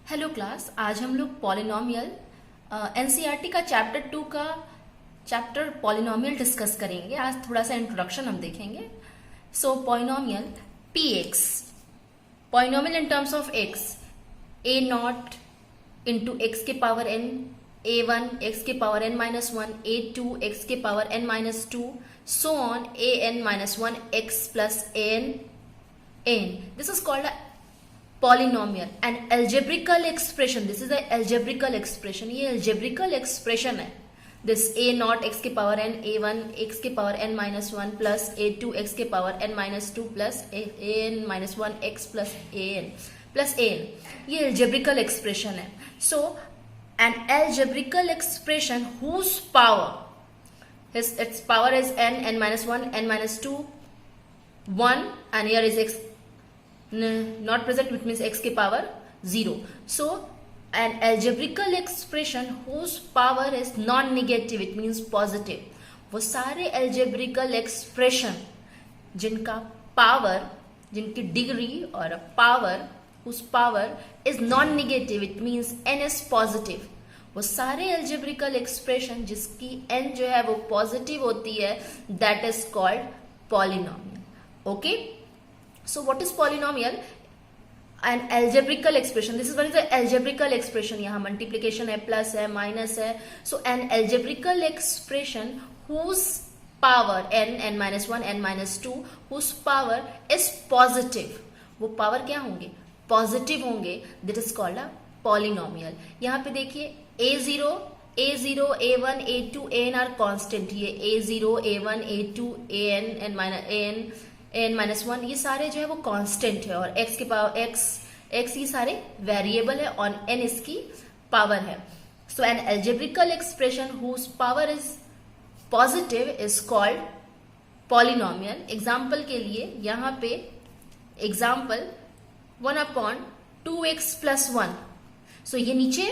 Hello class, आज हम लोग पॉलिनोमियल एनसीईआरटी का चैप्टर 2 का चैप्टर पॉलिनोमियल डिस्कस करेंगे। आज थोड़ा सा इंट्रोडक्शन हम देखेंगे। So polynomial P X, polynomial in terms of X, A naught into X के power N, A one X के power N minus one, A two X के power N minus two, so on A N minus one X plus N. This is called a polynomial. An algebraical expression. This is a algebraical expression. ये algebraical expression है. This a naught x के power n, a one x के power n minus one plus a two x के power n minus two plus a n minus one x plus a n. ये algebraical expression है. So an algebraical expression whose power its power is n minus one, n minus two, 1, and here is x not present, which means x के power 0. So an algebraical expression whose power is non-negative, it means positive. वो सारे algebraical expression जिनका power, जिनकी degree और power, whose power is non-negative, it means n is positive. वो सारे algebraical expression जिसकी n जो है वो positive होती है, that is called polynomial. Okay? So what is polynomial? An algebraical expression. This is what is the algebraical expression. यहाँ multiplication है, plus है, minus है. So an algebraical expression whose power n minus one, n minus two, whose power is positive. वो power क्या होंगे? Positive होंगे. That is called a polynomial. यहाँ पे देखिए a0, a1, a2, an are constant. ये a0, a1, a2, an minus one, ये सारे जो है वो कांस्टेंट है, और x के पावर x ये सारे वेरिएबल है और n इसकी पावर है. So an algebraic expression whose power is positive is called polynomial. Example के लिए यहाँ पे एग्जाम्पल 1/2x प्लस 1. सो ये नीचे,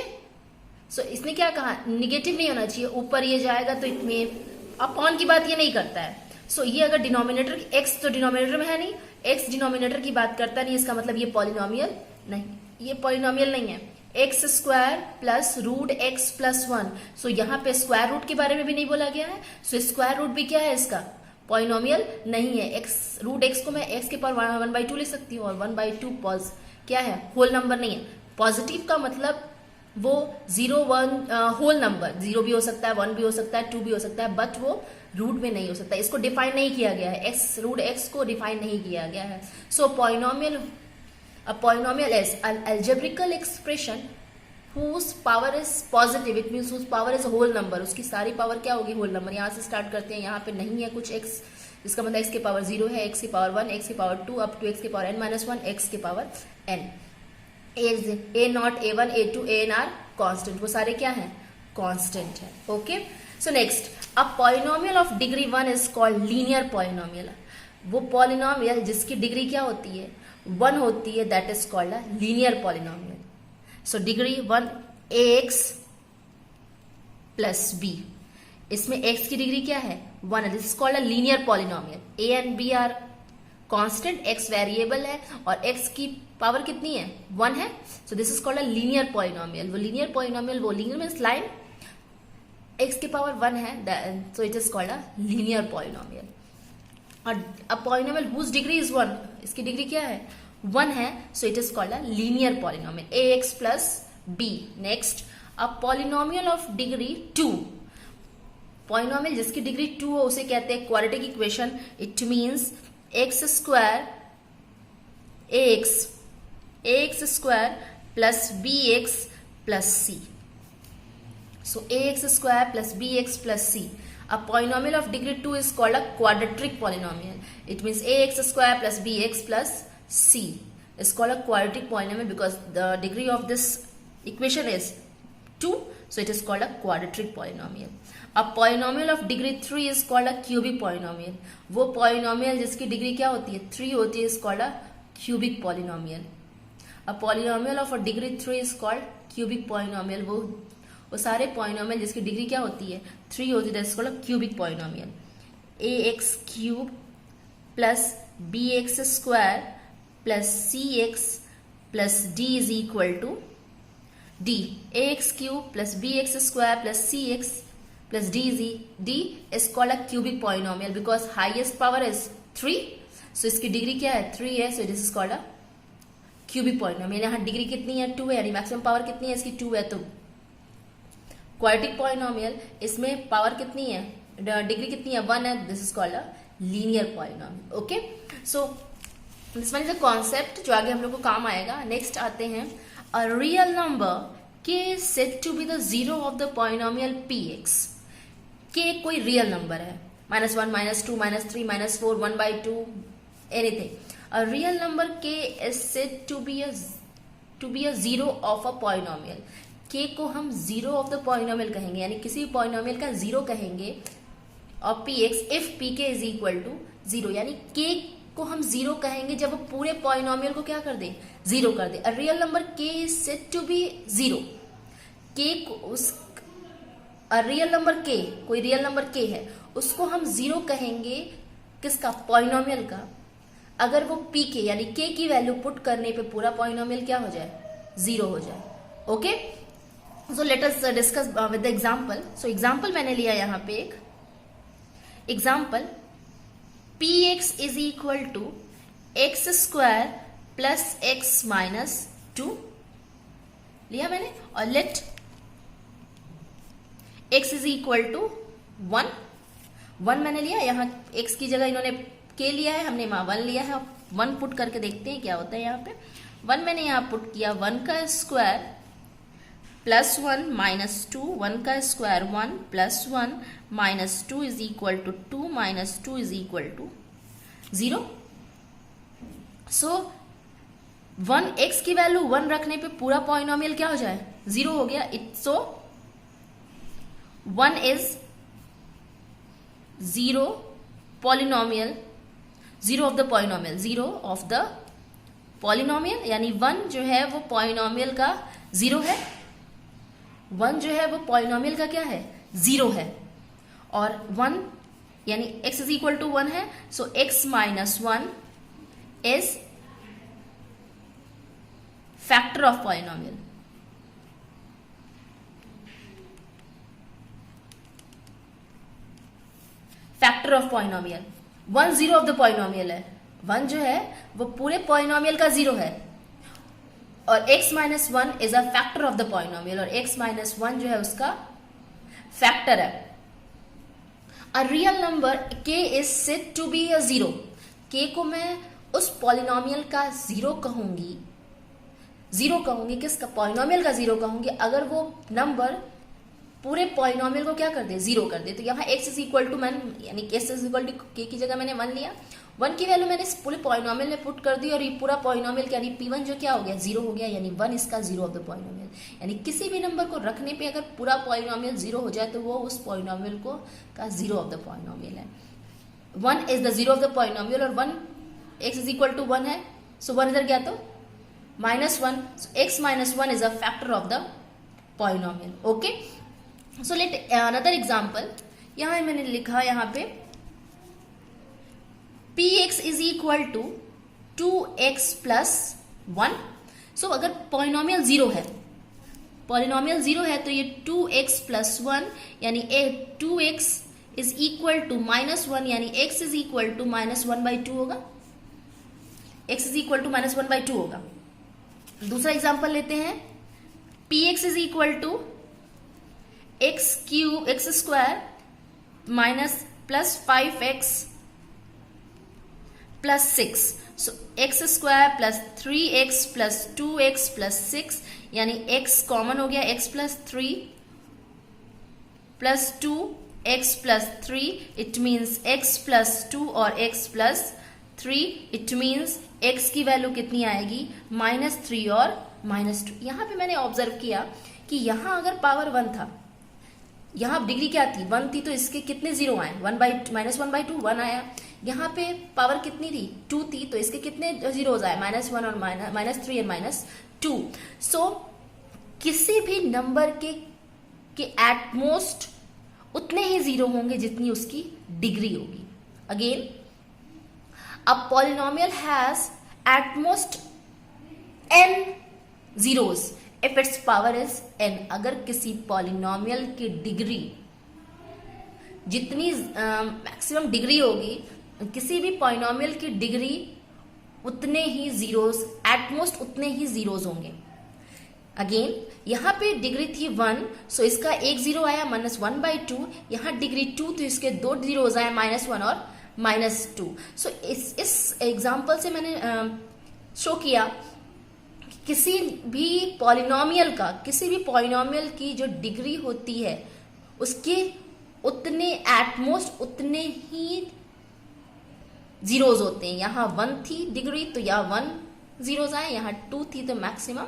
सो इसने क्या कहा, निगेटिव नहीं होना चाहिए, ऊपर ये जाएगा तो इसमें अपॉन की बात ये नहीं करता है. सो ये अगर डिनोमिनेटर x तो डिनोमिनेटर में है नहीं, x डिनोमिनेटर की बात करता नहीं, इसका मतलब ये पॉलिनोमियल नहीं, ये पॉलिनोमियल नहीं है. X square plus root X plus one. So यहाँ पे स्क्वायर रूट के बारे में भी नहीं बोला गया है. सो स्क्वायर रूट भी क्या है, इसका पॉलिनोमियल नहीं है. रूट एक्स को मैं एक्स के पावर 1/2 लिख सकती हूँ, और 1/2 पॉज क्या है, होल नंबर नहीं है. पॉजिटिव का मतलब वो 0, 1 होल नंबर, 0 भी हो सकता है, 1 भी हो सकता है, 2 भी हो सकता है, बट वो रूट में नहीं हो सकता. इसको डिफाइन नहीं किया गया है, रूट एक्स को डिफाइन नहीं किया गया है. सो polynomial is an algebraical expression whose power is positive, it means whose power is whole number. उसकी सारी पावर क्या होगी, होल नंबर. यहाँ से स्टार्ट करते हैं, यहाँ पे नहीं है कुछ x, इसका मतलब x के पावर 0 है, x के पावर 1, x के पावर 2, अप टू x के पावर n minus 1, x के पावर n. a नॉट, a1, a2, an are constant. वो सारे क्या है, कॉन्स्टेंट है. Okay. So next, a polynomial of degree 1 is called linear polynomial. वो पॉलिनोमियल जिसकी डिग्री क्या होती है, 1 होती है, that is called a linear polynomial. So degree 1 ax plus b, इसमें x की डिग्री क्या है, 1 है. This is called a linear polynomial. a and b are constant, x variable है और x की पावर कितनी है, 1 है. So this is called a linear polynomial. वो लीनियर पॉलिनोमियल, वो लीनियर मींस लाइन, x के पावर 1 है, so it is called a linear polynomial. और a polynomial whose degree is 1, इसकी डिग्री क्या है, 1 है, so it is called a linear polynomial. ax plus b. Next, a polynomial of degree 2. Polynomial जिसकी degree 2 हो उसे कहते हैं quadratic equation. It means x square plus b x plus c. So ax square plus bx plus c. A polynomial of degree 2 is called a quadratic polynomial. It means ax square plus bx plus c is called a quadratic polynomial because the degree of this equation is 2. So it is called a quadratic polynomial. A polynomial of degree 3 is called a cubic polynomial. वो polynomial जिसकी degree क्या होती है, 3 होती है, is called a cubic polynomial. A polynomial of a degree 3 is called cubic polynomial. वो सारे polynomial जिसकी डिग्री क्या होती है, 3 होती है, that's called cubic polynomial. ax cube plus bx square plus cx plus d is equal to d ax cube plus bx square plus cx plus d is called a cubic polynomial because highest power is 3. So इसकी degree क्या है 3 है. So this is called a cubic polynomial. यहाँ degree कितनी है 2 है यानी maximum power कितनी है इसकी 2 है. तो क्वाड्रेटिक पॉलिनोमियल इसमें पावर कितनी है डिग्री कितनी है 1 है. This is called a linear polynomial. Okay so this one is a concept जो आगे हम लोग को काम आएगा. नेक्स्ट आते हैं अ real number k is said to be the zero of the polynomial px. k कोई रियल नंबर है -1 -2 -3 -4 1/2 anything. A real number k is said to be a zero of a polynomial. k को हम zero of the polynomial कहेंगे यानी किसी भी polynomial का zero कहेंगे. और px if pk is equal to 0 यानी k को हम जीरो कहेंगे जब वो पूरे पॉलिनोमियल को क्या कर दे जीरो कर दे. A real number k is said to be 0. k को उस रियल नंबर k कोई रियल नंबर k है उसको हम जीरो कहेंगे किसका पॉलिनोमियल का अगर वो pk यानी k की वैल्यू पुट करने पे पूरा पॉलिनोमियल क्या हो जाए जीरो हो जाए. Okay so let us discuss with the example. So example मैंने लिया यहाँ पे एक example px is equal to x square plus x minus 2 लिया मैंने. और लेट x इज इक्वल टू 1 मैंने लिया. यहाँ x की जगह इन्होंने k लिया है हमने वहां 1 लिया है. 1 पुट करके देखते हैं क्या होता है. यहाँ पे 1 मैंने यहाँ पुट किया 1 का स्क्वायर प्लस 1 माइनस 2 1 का square 1 plus 1 minus 2 is equal to 2 minus 2 is equal to 0. So 1 x की वैल्यू 1 रखने पे पूरा पॉलिनोमियल क्या हो जाए जीरो हो गया. सो 1 is 0 polynomial 0 of the polynomial 0 of the polynomial यानी 1 जो है वो पॉलिनोमियल का जीरो है. 1 जो है वो पॉलिनोमियल का क्या है जीरो है. और 1 यानी x इज इक्वल टू 1 है. सो x minus 1 is factor of polynomial. Factor of polynomial 1 zero of the polynomial है. 1 जो है वो पूरे पॉलिनोमियल का जीरो है. और x minus 1 is a factor of the polynomial और x माइनस 1 जो है उसका फैक्टर है. A real number k is said to be a zero. k को मैं उस पॉलिनोमियल का जीरो कहूंगी किसका पॉलिनोमियल का जीरो कहूंगी अगर वो नंबर पूरे पॉलिनोमियल को क्या कर दे जीरो कर दे. तो यहाँ x इज इक्वल टू यानी x is equal to k की जगह मैंने 1 लिया. 1 की वैल्यू मैंने पूरे पॉलिनोमियल में पुट कर दी और ये पूरा पॉलिनोमियल यानी p1 जो क्या हो गया जीरो हो गया यानी 1 इसका जीरो ऑफ द पॉलिनोमियल. यानी किसी भी नंबर को रखने पे अगर पूरा पॉलिनोमियल जीरो हो जाए तो वो उस पॉलिनोमियल को का जीरो ऑफ द पॉलिनोमियल है. 1 is the zero of the polynomial और 1 x इज इक्वल टू 1 है. सो 1 इधर गया तो minus 1. x minus 1 is a factor of the polynomial. Okay so let another example. यहां मैंने लिखा यहाँ पे px is equal to 2x plus 1. So अगर पॉलिनोमियल जीरो है तो ये 2x प्लस 1 यानी 2x is equal to minus 1 यानी x is equal to minus 1/2 होगा. x is equal to minus 1/2 होगा. दूसरा एग्जाम्पल लेते हैं. px is equal to x square minus plus 5x plus 6. So x square plus 3x plus 2x plus 6 यानी x common हो गया x plus 3 plus 2x plus 3 it means x plus 2 और x plus 3 it means x की value कितनी आएगी -3 और -2. यहाँ पे मैंने ऑब्जर्व किया कि यहाँ अगर पावर 1 था यहाँ डिग्री क्या थी 1 थी तो इसके कितने जीरो आए -1/2 1 आया. यहाँ पे पावर कितनी थी 2 थी तो इसके कितने जीरोज आए -1 और -3 और -2. सो किसी भी नंबर के एट मोस्ट उतने ही जीरो होंगे जितनी उसकी डिग्री होगी. Again a polynomial has at most n zeros if it's power is n, अगर किसी पॉलिनोमियल की डिग्री जितनी मैक्सिमम डिग्री होगी, किसी भी पॉलिनोमियल की डिग्री उतने ही जीरोस, एट मोस्ट उतने ही जीरोस होंगे। अगेन यहाँ पे डिग्री थी 1, सो इसका एक जीरो आया -1/2, यहाँ डिग्री 2 तो इसके दो जीरोस आए -1 और -2। सो इस एग्जाम्पल से मैंने शो किया कि किसी भी पॉलिनोमियल की जो डिग्री होती है उसके उतने एट मोस्ट उतने ही जीरोस होते हैं। यहाँ 1 थी डिग्री तो यहाँ 1 जीरोस आए, यहाँ 2 थी तो मैक्सिमम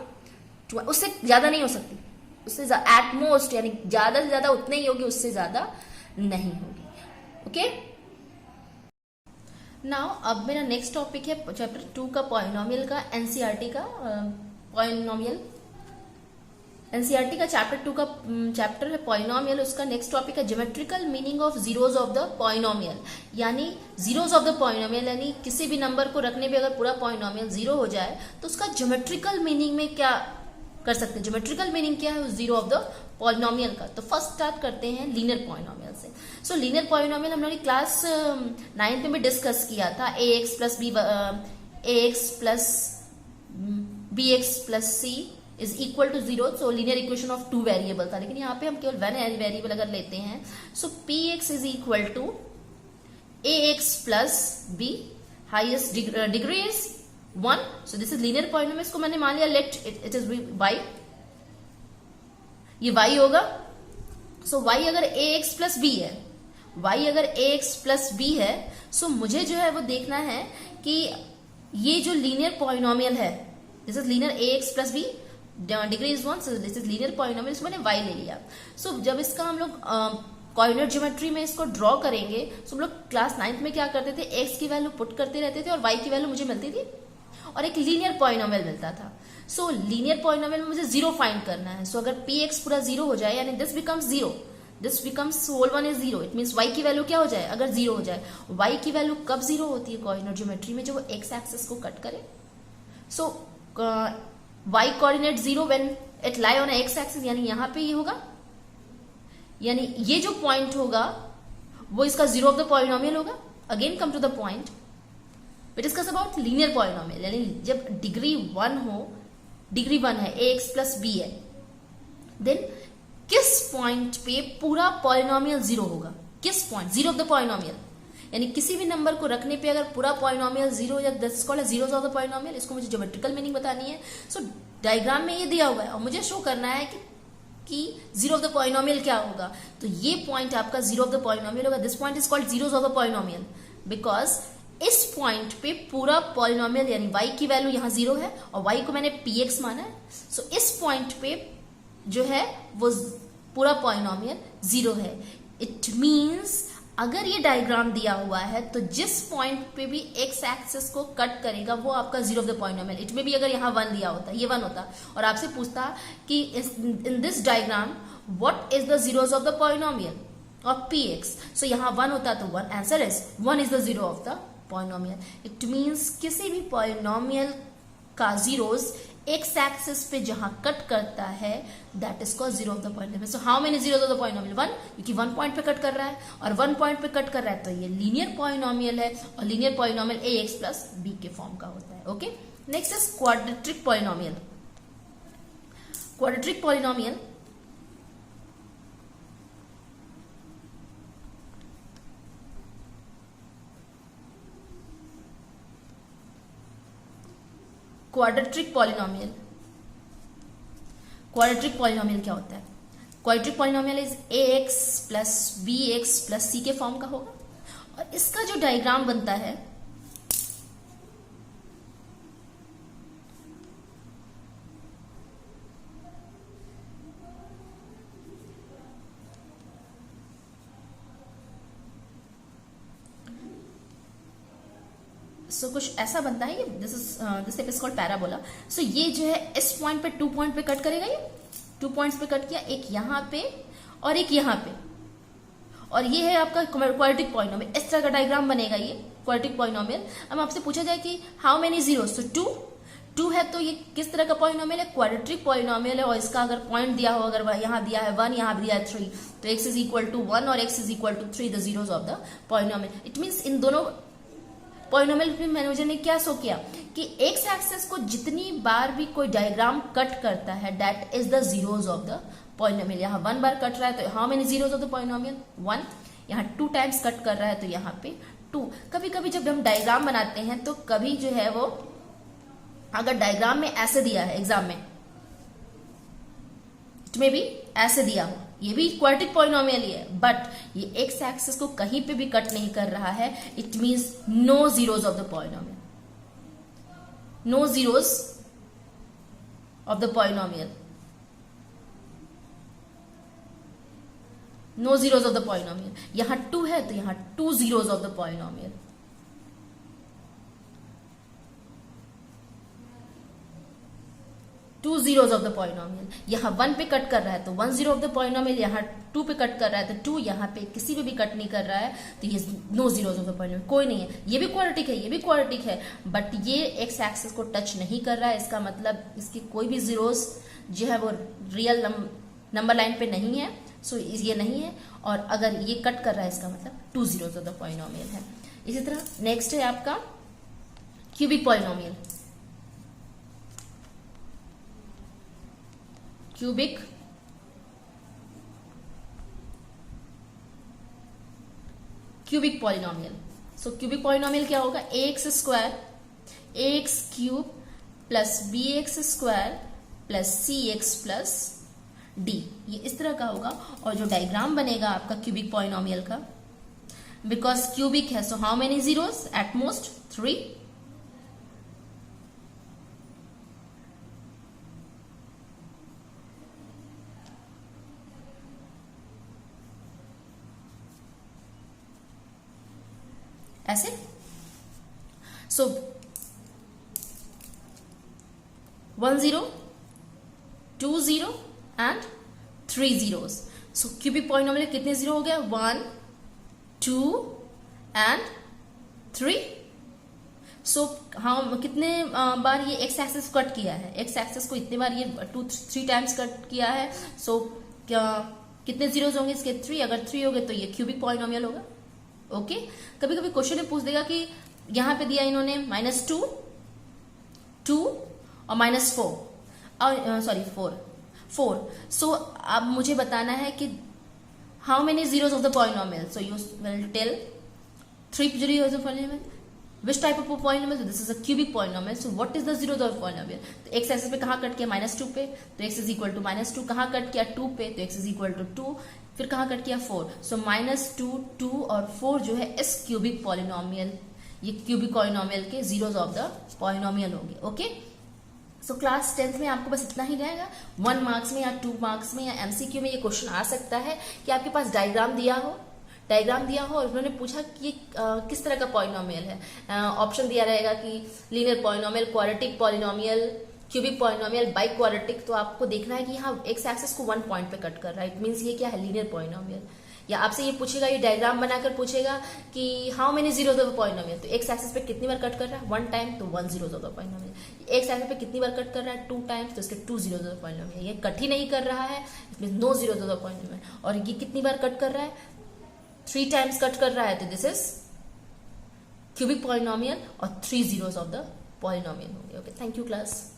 2, उससे ज्यादा नहीं हो सकती, उससे एट मोस्ट यानी ज्यादा से ज्यादा उतने ही होगी, उससे ज्यादा नहीं होगी। ओके, नाउ अब मेरा नेक्स्ट टॉपिक है चैप्टर 2 का पॉलिनोमियल का, एनसीईआरटी का पॉलिनोमियल, एनसीईआरटी का चैप्टर 2 का चैप्टर है पॉलिनोमियल। उसका नेक्स्ट टॉपिक है geometrical meaning of zeros of the polynomial, यानी जीरोस ऑफ द पॉलिनोमियल, यानी किसी भी नंबर को रखने पे अगर पूरा पॉलिनोमियल जीरो हो जाए तो उसका ज्योमेट्रिकल मीनिंग में क्या कर सकते हैं, ज्योमेट्रिकल मीनिंग क्या है उस जीरो ऑफ द पॉलिनोमियल का। तो फर्स्ट स्टार्ट करते हैं लीनियर पॉलिनोमियल से। सो लीनियर पॉलिनोमियल हम लोगों ने क्लास 9th में भी डिस्कस किया था, ax plus bx plus c is equal to 0। So linear equation of 2 variable था, लेकिन यहाँ पे हम केवल 1 वेरिएबल अगर लेते हैं, so px is equal to ax plus b, highest degree is 1। So this is linear polynomial. इसको मैंने मान लिया लेट इट इज y, ये y होगा। सो y अगर ax प्लस b है, y अगर ax प्लस b है, सो मुझे जो है वो देखना है कि ये जो लीनियर पॉलिनोमियल है, this is linear ax plus b, degree is 1, so this is linear polynomial. इसमें मैंने y ले लिया। सो जब इसका हम लोग कोऑर्डिनेट ज्योमेट्री में इसको ड्रॉ करेंगे, सो हम लोग क्लास 9th में क्या करते थे, x की वैल्यू पुट करते रहते थे और y की वैल्यू मुझे मिलती थी और एक लीनियर पॉलिनोमियल मिलता था। सो लीनियर पॉलिनोमियल में मुझे जीरो फाइंड करना है। सो अगर px पूरा जीरो हो जाए, यानी this becomes zero, this becomes whole one is zero, it means y की वैल्यू क्या हो जाए, अगर जीरो हो जाए। y की वैल्यू कब जीरो होती है कोऑर्डिनेट ज्योमेट्री में, जब वो x एक्सिस को कट करे। सो y coordinate zero when it lie on x axis, यानी यहाँ पे ये होगा, यानी ये जो पॉइंट होगा वो इसका जीरो ऑफ द पॉलिनोमियल होगा। Again come to the point, we discuss about linear polynomial, यानी जब डिग्री 1 हो, डिग्री 1 है, ax प्लस b है, देन किस पॉइंट पे पूरा पॉलिनोमियल जीरो होगा, किस point, zero of the polynomial, यानी किसी भी नंबर को रखने पे अगर पूरा पॉलिनोमियल जीरो हो जाए, that is called zeros of the polynomial. इसको मुझे ज्योमेट्रिकल मीनिंग बतानी है। सो डायग्राम में ये दिया हुआ है और मुझे शो करना है कि जीरो ऑफ द पॉलिनोमियल क्या होगा। तो ये पॉइंट आपका जीरो ऑफ द पॉलिनोमियल होगा। This point is called zeros of the polynomial because इस पॉइंट पे पूरा पॉलिनोमियल यानी y की वैल्यू यहाँ जीरो है और y को मैंने px माना है। सो इस पॉइंट पे जो है वो पूरा पॉलिनोमियल जीरो है। इट मीन्स अगर ये डायग्राम दिया हुआ है तो जिस पॉइंट पे भी x एक्सिस को कट करेगा वो आपका zero of the polynomial. It में भी अगर यहाँ 1 दिया होता, ये 1 होता और आपसे पूछता कि in this diagram what is the zeros of the polynomial of px, सो यहाँ 1 होता तो 1, answer is 1 is the zero of the polynomial. It means किसी भी पॉलिनोमियल का जीरोस एक्स एक्सिस पे जहां कट करता है that is called zero of the polynomial. So how many zeros of the polynomial, 1, क्योंकि 1 पॉइंट पे कट कर रहा है और 1 पॉइंट पे कट कर रहा है तो ये लीनियर पॉलिनोमियल है और linear polynomial ax plus b के फॉर्म का होता है। Okay, next is quadratic polynomial. Quadratic polynomial quadratic polynomial, quadratic polynomial क्या होता है? Quadratic polynomial is ax plus bx plus c के फॉर्म का होगा और इसका जो डायग्राम बनता है सो कुछ ऐसा बनता है। This shape is called parabola. So ये जो है इस पॉइंट पे 2 पॉइंट पे कट करेगा, ये 2 पॉइंट्स पे कट किया, एक यहाँ पे और एक यहाँ पे, और ये है आपका क्वाड्रेटिक पॉलिनोमियल। इस तरह का डायग्राम बनेगा ये क्वाड्रेटिक पॉलिनोमियल। अब आपसे पूछा जाए कि हाउ मेनी जीरोस, तो 2 है तो ये किस तरह का पॉलिनोमियल है, क्वाड्रेटिक पॉलिनोमियल है, और इसका अगर पॉइंट दिया हो, अगर यहाँ दिया है 1, यहाँ दिया है 3, तो x इज इक्वल टू 1 और x is equal to 3 the zeros of the polynomial. It means इन दोनों पॉलिनोमियल मैनेजर ने क्या शो किया कि एक्स एक्सेस को जितनी बार भी कोई डायग्राम कट करता है that is the zeros of the polynomial. यहाँ 1 बार कट रहा है तो how many zeros of the polynomial 1, यहाँ 2 टाइम्स कट कर रहा है तो यहाँ पे 2। कभी कभी जब हम डायग्राम बनाते हैं तो कभी जो है वो अगर डायग्राम में ऐसे दिया है एग्जाम में, इट में भी ऐसे दिया हो, ये भी क्वाड्रेटिक पॉलिनोमियल ही है, बट ये एक्स एक्सिस को कहीं पे भी कट नहीं कर रहा है, it means no zeros of the polynomial, no zeros of the polynomial, no zeros of the polynomial. यहां 2 है तो यहां 2 zeros of the polynomial. Two zeros of the polynomial. यहाँ 1 पे कट कर रहा है तो 1 जीरो ऑफ द पॉलिनोमियल, यहाँ 2 पे कट कर रहा है तो 2, यहाँ पे किसी पे भी कट नहीं कर रहा है तो ये no zeros of the polynomial, कोई नहीं है। ये भी क्वाड्रेटिक है, ये भी क्वाड्रेटिक है, बट ये एक्स एक्सिस को टच नहीं कर रहा है, इसका मतलब इसकी कोई भी जीरोस जो है वो रियल नंबर लाइन पे नहीं है, सो ये नहीं है। और अगर ये कट कर रहा है इसका मतलब 2 जीरोस ऑफ द पॉलिनोमियल है। इसी तरह नेक्स्ट है आपका cubic polynomial. Cubic polynomial. So cubic polynomial क्या होगा, x square x cube plus b x square plus c x plus d, ये इस तरह का होगा। और जो डायग्राम बनेगा आपका क्यूबिक पॉलिनोमियल का, बिकॉज क्यूबिक है so how many zeros, at most 3। ऐसे सो 1 0 2 0 and 3 zeros. So cubic polynomial कितने जीरो हो गया, 1 2 एंड 3। सो हम कितने बार ये एक्स एक्सिस कट किया है, एक्स एक्सिस को इतने बार ये 2-3 टाइम्स कट किया है। सो क्या कितने जीरोस होंगे इसके, 3। अगर 3 हो गए तो ये क्यूबिक पॉलिनोमियल होगा। ओके कभी कभी क्वेश्चन में पूछ देगा कि यहां पे दिया इन्होंने -2 2 और -4 और सॉरी 4। सो अब मुझे बताना है कि how many zeros of the polynomial. So you will tell 3 zeros of polynomial. Which type of polynomial? So this is a cubic polynomial. So what is the zeros of polynomial? तो x axis पे कहाँ cut किया, -2 पे, तो x is equal to -2। कहाँ cut किया, 2 पे, तो x इज इक्वल टू 2। फिर कहाँ कट किया, 4। सो -2 2 और 4 जो है इस क्यूबिक पॉलिनोमियल, ये क्यूबिक पॉलिनोमियल के जीरोस ऑफ द पॉलिनोमियल होंगे। ओके सो क्लास 10th में आपको बस इतना ही रहेगा। 1 मार्क्स में या 2 मार्क्स में या एमसीक्यू में ये क्वेश्चन आ सकता है कि आपके पास डायग्राम दिया हो और उन्होंने पूछा कि ये किस तरह का पॉलिनोमियल है। ऑप्शन दिया रहेगा कि linear polynomial, quadratic polynomial, cubic polynomial, by quadratic. तो आपको देखना है कि यहाँ एक्स एक्सिस को 1 पॉइंट पे कट कर रहा है, इट मीन्स ये क्या है, लीनियर पॉलिनोमियल। या आपसे ये पूछेगा, ये डायग्राम बनाकर पूछेगा कि how many zeros of the polynomial. तो एक्स एक्सिस पे कितनी बार कट कर रहा है, 1 टाइम, तो 1 zeros of the polynomial. X axis पे कितनी बार कट कर रहा है, 2 टाइम्स, तो इसके 2 जीरोस ऑफ द पॉलिनोमियल। ये कट ही नहीं कर रहा है, इसमें no zeros of the polynomial. और ये कितनी बार कट कर रहा है, 3 टाइम्स कट कर रहा है, तो दिस इज क्यूबिक पॉलिनोमियल और 3 जीरोस ऑफ द पॉलिनोमियल होंगे। Okay thank you class.